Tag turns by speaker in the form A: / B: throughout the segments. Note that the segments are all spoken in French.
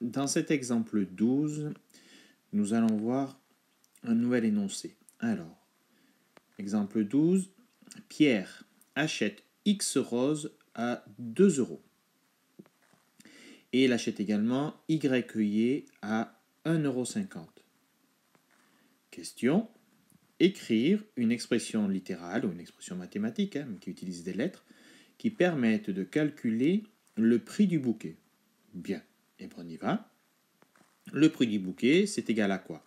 A: Dans cet exemple 12, nous allons voir un nouvel énoncé. Alors, exemple 12, Pierre achète X roses à 2 euros. Et il achète également Y œillets à 1,50 €. Question, écrire une expression littérale ou une expression mathématique qui utilise des lettres qui permettent de calculer le prix du bouquet. Bien, et bien on y va. Le prix du bouquet, c'est égal à quoi?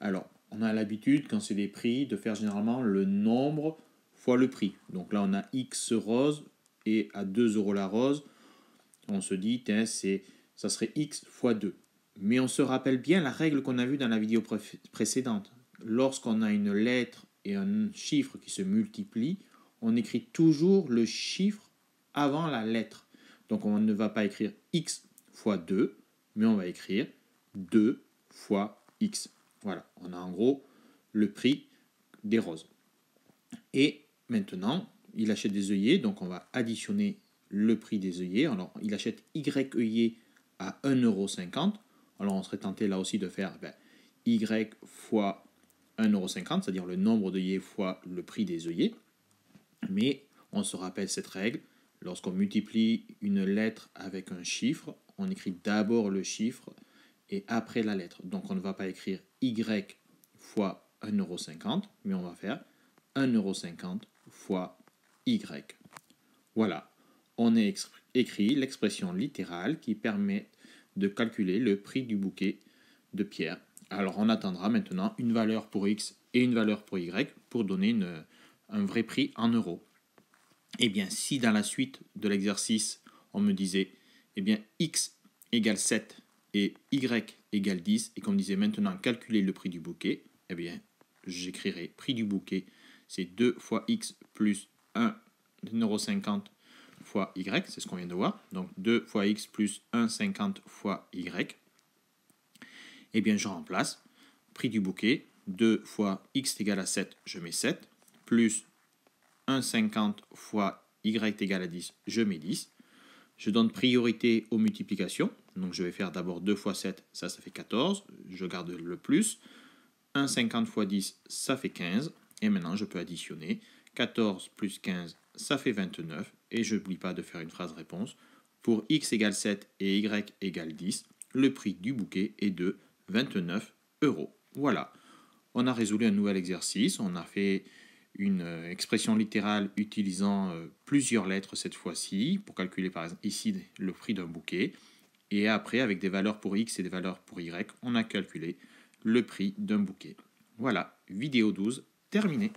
A: Alors, on a l'habitude, quand c'est des prix, de faire généralement le nombre fois le prix. Donc là, on a X roses et à 2 euros la rose, on se dit, ça serait X fois 2. Mais on se rappelle bien la règle qu'on a vue dans la vidéo précédente. Lorsqu'on a une lettre et un chiffre qui se multiplient, on écrit toujours le chiffre avant la lettre. Donc on ne va pas écrire X fois 2, mais on va écrire 2 fois X. Voilà, on a en gros le prix des roses. Et maintenant, il achète des œillets, donc on va additionner le prix des œillets. Alors, il achète Y œillets à 1,50 €. Alors, on serait tenté là aussi de faire Y fois 1,50 €, c'est-à-dire le nombre d'œillets fois le prix des œillets. Mais on se rappelle cette règle. Lorsqu'on multiplie une lettre avec un chiffre, on écrit d'abord le chiffre et après la lettre. Donc, on ne va pas écrire Y fois 1,50 €, mais on va faire 1,50 € fois Y. Voilà, on a écrit l'expression littérale qui permet de calculer le prix du bouquet de Pierre. Alors on attendra maintenant une valeur pour X et une valeur pour Y pour donner un vrai prix en euros. Eh bien, si dans la suite de l'exercice, on me disait, eh bien, X égale 7 et Y égale 10, et qu'on me disait maintenant calculer le prix du bouquet, eh bien, j'écrirai prix du bouquet, c'est 2 fois X plus 1,50 € fois Y, c'est ce qu'on vient de voir. Donc 2 fois X plus 1,50 fois Y. Eh bien, je remplace prix du bouquet, 2 fois X égale à 7, je mets 7, plus 1,50 fois Y égale à 10, je mets 10. Je donne priorité aux multiplications. Donc je vais faire d'abord 2 fois 7, ça fait 14. Je garde le plus. 1,50 fois 10, ça fait 15. Et maintenant, je peux additionner. 14 plus 15, ça fait 29. Et je n'oublie pas de faire une phrase réponse. Pour X égale 7 et Y égale 10, le prix du bouquet est de 29 €. Voilà. On a résolu un nouvel exercice. On a fait une expression littérale utilisant plusieurs lettres cette fois-ci pour calculer par exemple ici le prix d'un bouquet. Et après, avec des valeurs pour X et des valeurs pour Y, on a calculé le prix d'un bouquet. Voilà, vidéo 12 terminée.